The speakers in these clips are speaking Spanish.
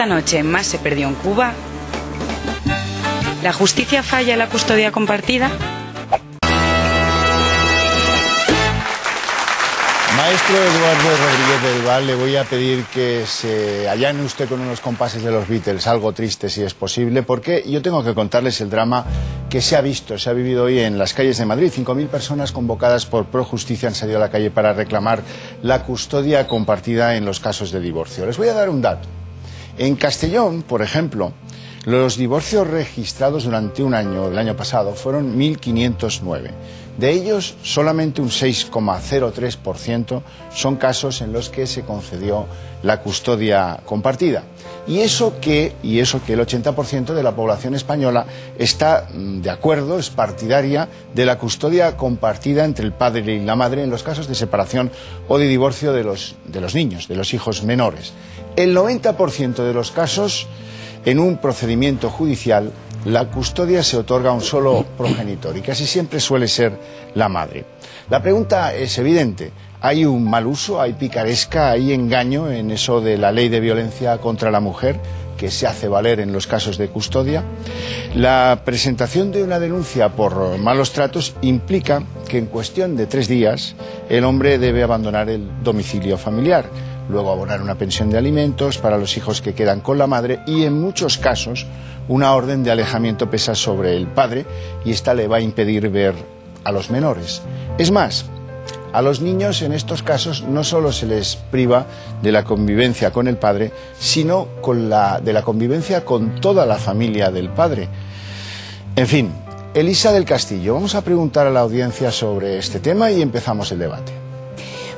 Esta noche más se perdió en Cuba. ¿La justicia falla en la custodia compartida? Maestro Eduardo Rodríguez del Val, le voy a pedir que se allane usted con unos compases de los Beatles, algo triste si es posible, porque yo tengo que contarles el drama que se ha vivido hoy en las calles de Madrid. 5.000 personas convocadas por ProJusticia han salido a la calle para reclamar la custodia compartida en los casos de divorcio. Les voy a dar un dato. En Castellón, por ejemplo, los divorcios registrados durante un año, el año pasado, fueron 1.509. De ellos, solamente un 6,03% son casos en los que se concedió la custodia compartida. Y eso que el 80% de la población española está de acuerdo, es partidaria de la custodia compartida entre el padre y la madre en los casos de separación o de divorcio de los niños, de los hijos menores. El 90% de los casos, en un procedimiento judicial, la custodia se otorga a un solo progenitor y casi siempre suele ser la madre. La pregunta es evidente. ¿Hay un mal uso, hay picaresca, hay engaño en eso de la ley de violencia contra la mujer que se hace valer en los casos de custodia? La presentación de una denuncia por malos tratos implica que en cuestión de 3 días el hombre debe abandonar el domicilio familiar, luego abonar una pensión de alimentos para los hijos que quedan con la madre y en muchos casos una orden de alejamiento pesa sobre el padre y esta le va a impedir ver a los menores. Es más, a los niños en estos casos no solo se les priva de la convivencia con el padre, sino de la convivencia con toda la familia del padre. En fin, Elisa del Castillo, vamos a preguntar a la audiencia sobre este tema y empezamos el debate.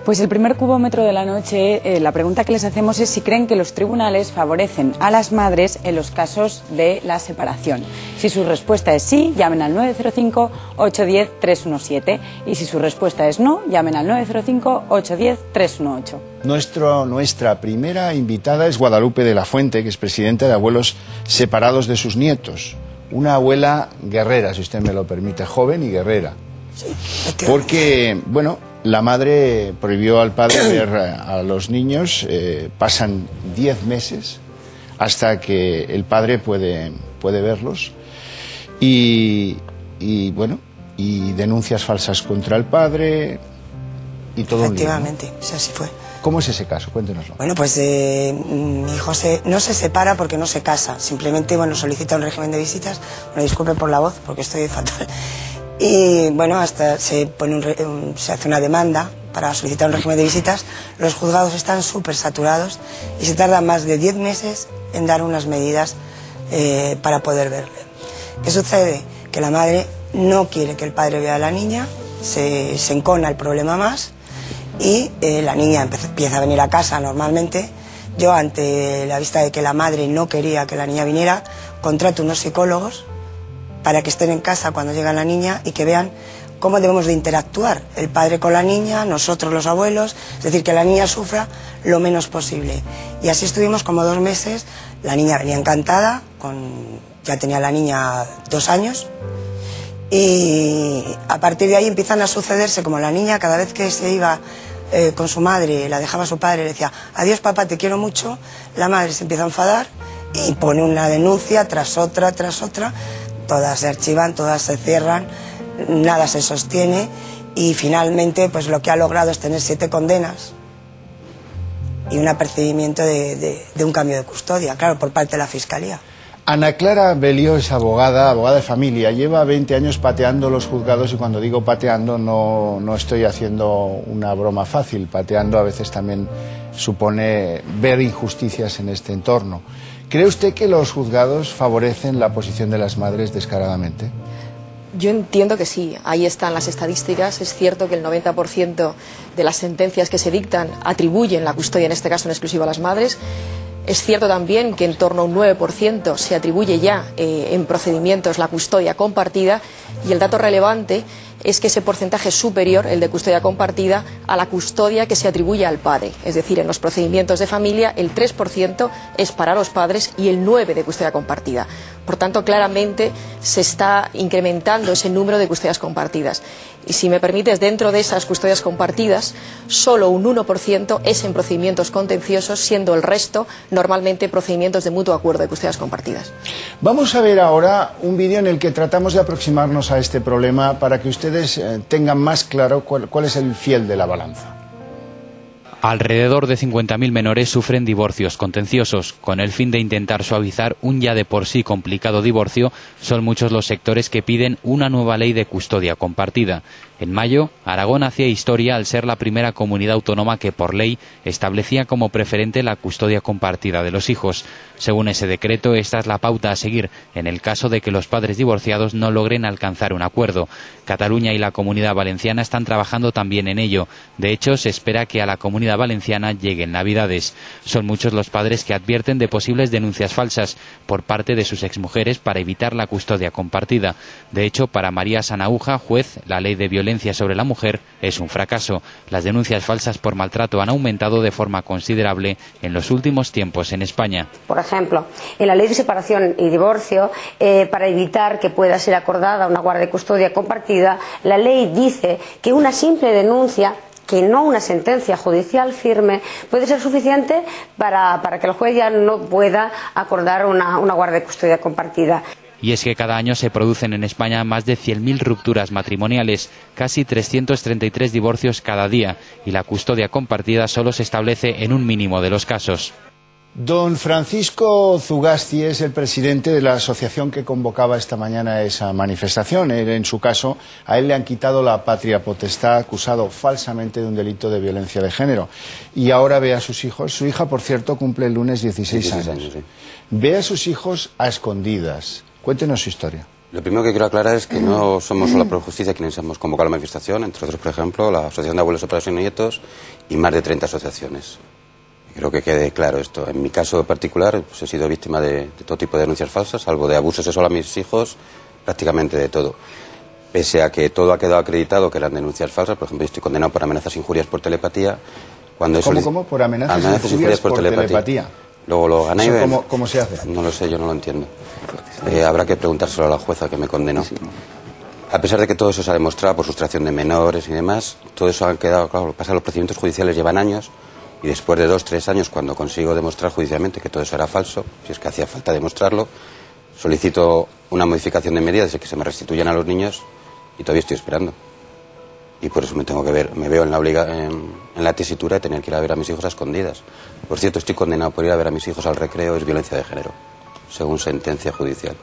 Pues el primer cubómetro de la noche, la pregunta que les hacemos es si creen que los tribunales favorecen a las madres en los casos de la separación. Si su respuesta es sí, llamen al 905-810-317. Y si su respuesta es no, llamen al 905-810-318. Nuestra primera invitada es Guadalupe de la Fuente, que es presidenta de Abuelos Separados de sus Nietos. Una abuela guerrera, si usted me lo permite, joven y guerrera. Sí, porque, bueno, la madre prohibió al padre ver a los niños, pasan 10 meses hasta que el padre puede verlos y bueno, y denuncias falsas contra el padre y todo. Efectivamente, un lío, ¿no? Sí, así fue. ¿Cómo es ese caso? Cuéntenoslo. Bueno, pues mi hijo no se separa porque no se casa, simplemente, bueno, solicita un régimen de visitas. Bueno, disculpe por la voz porque estoy fatal. Y bueno, hasta se hace una demanda para solicitar un régimen de visitas. Los juzgados están súper saturados y se tarda más de 10 meses en dar unas medidas para poder verle. ¿Qué sucede? Que la madre no quiere que el padre vea a la niña, se encona el problema más y la niña empieza a venir a casa normalmente. Yo, ante la vista de que la madre no quería que la niña viniera, contrato unos psicólogos para que estén en casa cuando llega la niña y que vean cómo debemos de interactuar el padre con la niña, nosotros los abuelos, es decir, que la niña sufra lo menos posible. Y así estuvimos como 2 meses, la niña venía encantada, ya tenía la niña 2 años, y a partir de ahí empiezan a sucederse, como la niña cada vez que se iba con su madre, la dejaba a su padre, le decía, adiós papá, te quiero mucho, la madre se empieza a enfadar y pone una denuncia tras otra, todas se archivan, todas se cierran, nada se sostiene y finalmente pues lo que ha logrado es tener 7 condenas y un apercibimiento de un cambio de custodia, claro, por parte de la Fiscalía. Ana Clara Bellió es abogada de familia, lleva 20 años pateando los juzgados y cuando digo pateando no estoy haciendo una broma fácil, pateando a veces también supone ver injusticias en este entorno. ¿Cree usted que los juzgados favorecen la posición de las madres descaradamente? Yo entiendo que sí, ahí están las estadísticas. Es cierto que el 90% de las sentencias que se dictan atribuyen la custodia, en este caso en exclusiva, a las madres. Es cierto también que en torno a un 9% se atribuye ya en procedimientos la custodia compartida y el dato relevante es que ese porcentaje es superior, el de custodia compartida, a la custodia que se atribuye al padre. Es decir, en los procedimientos de familia el 3% es para los padres y el 9% de custodia compartida. Por tanto, claramente se está incrementando ese número de custodias compartidas. Y si me permites, dentro de esas custodias compartidas, solo un 1% es en procedimientos contenciosos, siendo el resto normalmente procedimientos de mutuo acuerdo de custodias compartidas. Vamos a ver ahora un vídeo en el que tratamos de aproximarnos a este problema para que ustedes tengan más claro cuál es el fiel de la balanza. Alrededor de 50.000 menores sufren divorcios contenciosos. Con el fin de intentar suavizar un ya de por sí complicado divorcio, son muchos los sectores que piden una nueva ley de custodia compartida. En mayo, Aragón hacía historia al ser la primera comunidad autónoma que por ley establecía como preferente la custodia compartida de los hijos. Según ese decreto, esta es la pauta a seguir en el caso de que los padres divorciados no logren alcanzar un acuerdo. Cataluña y la Comunidad Valenciana están trabajando también en ello. De hecho, se espera que a la Comunidad Valenciana lleguen Navidades. Son muchos los padres que advierten de posibles denuncias falsas por parte de sus exmujeres para evitar la custodia compartida. De hecho, para María Sanauja, juez, la ley de violencia sobre la mujer es un fracaso. Las denuncias falsas por maltrato han aumentado de forma considerable en los últimos tiempos en España. Por ejemplo, en la ley de separación y divorcio, para evitar que pueda ser acordada una guarda de custodia compartida, la ley dice que una simple denuncia, que no una sentencia judicial firme, puede ser suficiente para que el juez ya no pueda acordar una guarda de custodia compartida. Y es que cada año se producen en España más de 100.000 rupturas matrimoniales, casi 333 divorcios cada día, y la custodia compartida solo se establece en un mínimo de los casos. Don Francisco Zugasti es el presidente de la asociación que convocaba esta mañana esa manifestación. En su caso, a él le han quitado la patria potestad, acusado falsamente de un delito de violencia de género. Y ahora ve a sus hijos. Su hija, por cierto, cumple el lunes 16 años. Sí. Ve a sus hijos a escondidas. Cuéntenos su historia. Lo primero que quiero aclarar es que no somos solo Pro Justicia quienes hemos convocado la manifestación, entre otros, por ejemplo, la Asociación de Abuelos Separados y Nietos y más de 30 asociaciones. Creo que quede claro esto. En mi caso particular, pues he sido víctima de todo tipo de denuncias falsas, salvo de abuso sexual a mis hijos, prácticamente de todo. Pese a que todo ha quedado acreditado que eran denuncias falsas, por ejemplo, yo estoy condenado por amenazas e injurias por telepatía. ¿Cómo? ¿Por amenazas e injurias por telepatía? Luego lo gané. ¿Cómo se hace? No lo sé, yo no lo entiendo. Habrá que preguntárselo a la jueza que me condenó. A pesar de que todo eso se ha demostrado por sustracción de menores y demás, todo eso ha quedado claro. Lo que pasa es que los procedimientos judiciales llevan años y después de 2 o 3 años, cuando consigo demostrar judicialmente que todo eso era falso, si es que hacía falta demostrarlo, solicito una modificación de medidas de que se me restituyan a los niños y todavía estoy esperando. Y por eso me veo en la tesitura de tener que ir a ver a mis hijos a escondidas. Por cierto, estoy condenado por ir a ver a mis hijos al recreo, es violencia de género, según sentencia judicial.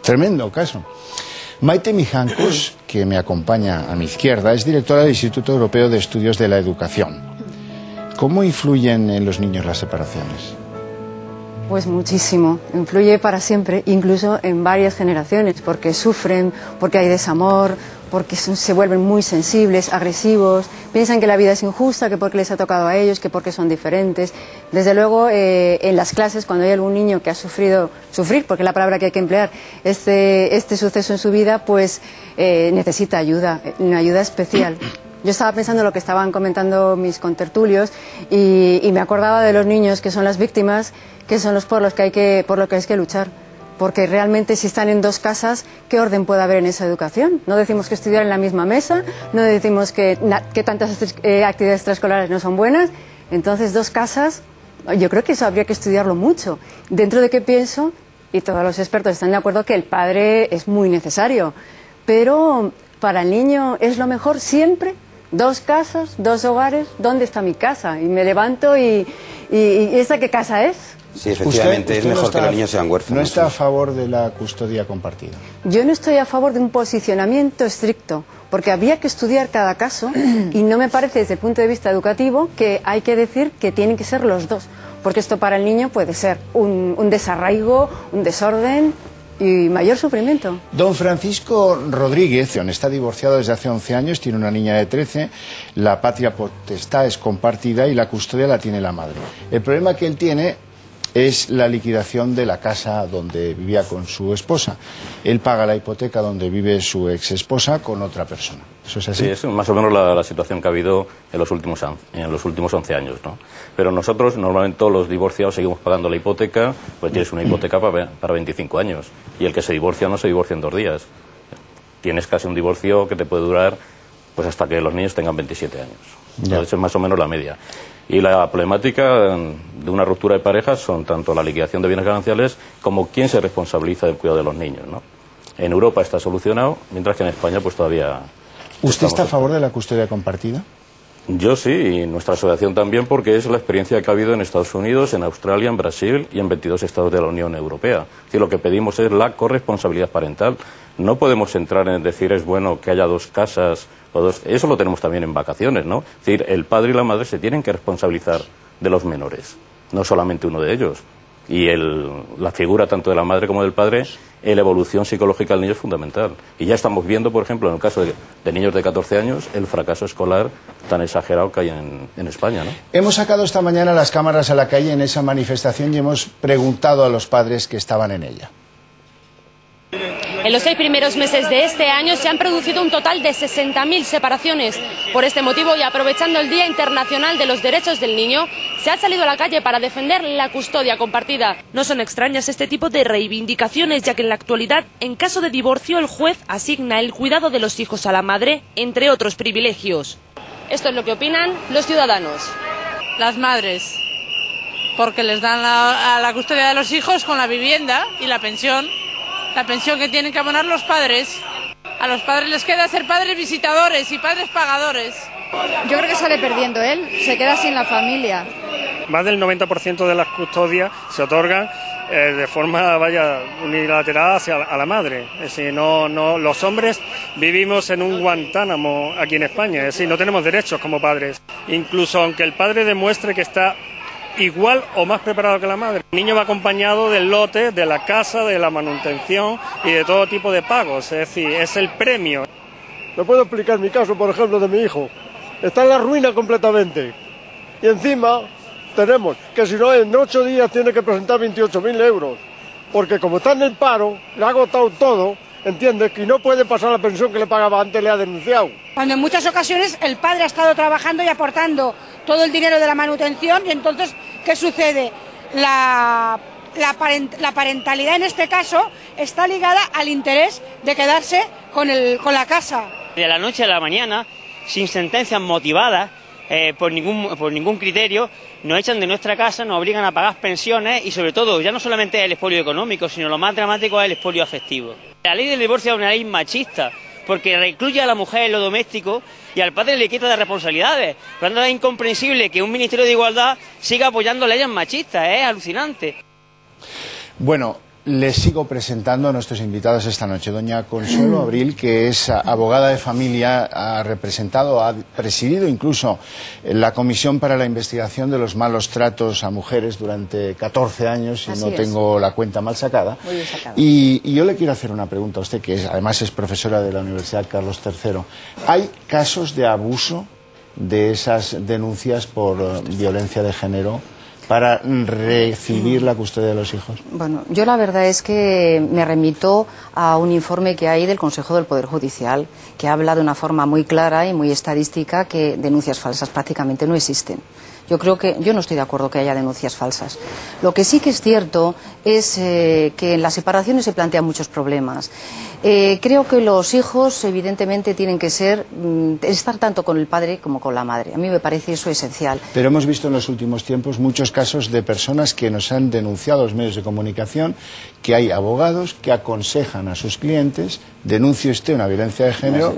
Tremendo caso. Maite Mijancos, que me acompaña a mi izquierda, es directora del Instituto Europeo de Estudios de la Educación. ¿Cómo influyen en los niños las separaciones? Pues muchísimo, influye para siempre, incluso en varias generaciones, porque sufren, porque hay desamor, porque se vuelven muy sensibles, agresivos, piensan que la vida es injusta, que porque les ha tocado a ellos, que porque son diferentes. Desde luego, en las clases, cuando hay algún niño que ha sufrir, porque es la palabra que hay que emplear, este suceso en su vida, pues necesita ayuda, una ayuda especial. Yo estaba pensando en lo que estaban comentando mis contertulios y me acordaba de los niños que son las víctimas, que son los por lo que hay que luchar. Porque realmente si están en 2 casas, ¿qué orden puede haber en esa educación? No decimos que estudiar en la misma mesa, no decimos que tantas actividades extraescolares no son buenas. Entonces 2 casas, yo creo que eso habría que estudiarlo mucho. Dentro de qué pienso, y todos los expertos están de acuerdo que el padre es muy necesario, pero para el niño es lo mejor siempre. 2 casas, 2 hogares, ¿dónde está mi casa? Y me levanto y ¿esa qué casa es? Sí, efectivamente, es mejor que los niños sean huérfanos. ¿No está a favor de la custodia compartida? Yo no estoy a favor de un posicionamiento estricto, porque habría que estudiar cada caso y no me parece desde el punto de vista educativo que hay que decir que tienen que ser los 2, porque esto para el niño puede ser un desarraigo, un desorden y mayor sufrimiento. Don Francisco Rodríguez está divorciado desde hace 11 años, tiene una niña de 13, la patria potestad es compartida y la custodia la tiene la madre. El problema que él tiene es la liquidación de la casa donde vivía con su esposa. Él paga la hipoteca donde vive su ex esposa con otra persona. ¿Eso es así? Sí, es más o menos la situación que ha habido en los últimos 11 años, ¿no? Pero nosotros, normalmente todos los divorciados seguimos pagando la hipoteca, pues tienes una hipoteca para 25 años. Y el que se divorcia no se divorcia en 2 días. Tienes casi un divorcio que te puede durar pues hasta que los niños tengan 27 años. Entonces es más o menos la media. Y la problemática de una ruptura de pareja son tanto la liquidación de bienes gananciales como quién se responsabiliza del cuidado de los niños, ¿no? En Europa está solucionado, mientras que en España pues todavía... ¿Usted está a favor de la custodia compartida? Yo sí, y nuestra asociación también, porque es la experiencia que ha habido en Estados Unidos, en Australia, en Brasil y en 22 estados de la Unión Europea. Es decir, lo que pedimos es la corresponsabilidad parental. No podemos entrar en decir es bueno que haya dos casas o dos... Eso lo tenemos también en vacaciones, ¿no? Es decir, el padre y la madre se tienen que responsabilizar de los menores, no solamente uno de ellos. Y la figura tanto de la madre como del padre en la evolución psicológica del niño es fundamental. Y ya estamos viendo, por ejemplo, en el caso de niños de 14 años, el fracaso escolar tan exagerado que hay en España, ¿no? Hemos sacado esta mañana las cámaras a la calle en esa manifestación y hemos preguntado a los padres que estaban en ella. En los 6 primeros meses de este año se han producido un total de 60.000 separaciones. Por este motivo, y aprovechando el Día Internacional de los Derechos del Niño, se ha salido a la calle para defender la custodia compartida. No son extrañas este tipo de reivindicaciones, ya que en la actualidad, en caso de divorcio, el juez asigna el cuidado de los hijos a la madre, entre otros privilegios. Esto es lo que opinan los ciudadanos. Las madres, porque les dan la custodia de los hijos con la vivienda y la pensión que tienen que abonar los padres. A los padres les queda ser padres visitadores y padres pagadores. Yo creo que sale perdiendo él, se queda sin la familia. Más del 90% de las custodias se otorgan de forma unilateral hacia la madre. Es decir, los hombres vivimos en un Guantánamo aquí en España, es decir, no tenemos derechos como padres. Incluso aunque el padre demuestre que está igual o más preparado que la madre. El niño va acompañado del lote, de la casa, de la manutención y de todo tipo de pagos, es decir, es el premio. Le puedo explicar mi caso, por ejemplo, de mi hijo. Está en la ruina completamente. Y encima tenemos que si no en 8 días tiene que presentar 28.000 euros. Porque como está en el paro, le ha agotado todo, ¿entiendes? Que no puede pasar la pensión que le pagaba antes, le ha denunciado. Cuando en muchas ocasiones el padre ha estado trabajando y aportando todo el dinero de la manutención y entonces, ¿qué sucede? La parentalidad en este caso está ligada al interés de quedarse con la casa. De la noche a la mañana, sin sentencias motivadas, por ningún criterio, nos echan de nuestra casa, nos obligan a pagar pensiones y sobre todo, ya no solamente el expolio económico, sino lo más dramático es el expolio afectivo. La ley del divorcio es una ley machista, porque recluye a la mujer en lo doméstico y al padre le quita de responsabilidades. Por lo tanto, es incomprensible que un Ministerio de Igualdad siga apoyando leyes machistas, es alucinante. Bueno, les sigo presentando a nuestros invitados esta noche. Doña Consuelo Abril, que es abogada de familia, ha presidido incluso la Comisión para la Investigación de los Malos Tratos a Mujeres durante 14 años, si no tengo la cuenta mal sacada. Muy bien sacada. Y yo le quiero hacer una pregunta a usted, que además es profesora de la Universidad Carlos III. ¿Hay casos de abuso de esas denuncias por violencia de género para recibir la custodia de los hijos? Bueno, yo la verdad es que me remito a un informe que hay del Consejo del Poder Judicial, que habla de una forma muy clara y muy estadística que denuncias falsas prácticamente no existen. Yo no estoy de acuerdo que haya denuncias falsas. Lo que sí que es cierto es que en las separaciones se plantean muchos problemas. Creo que los hijos evidentemente tienen que estar tanto con el padre como con la madre. A mí me parece eso esencial. Pero hemos visto en los últimos tiempos muchos casos de personas que nos han denunciado a los medios de comunicación que hay abogados que aconsejan a sus clientes: denuncie usted una violencia de género,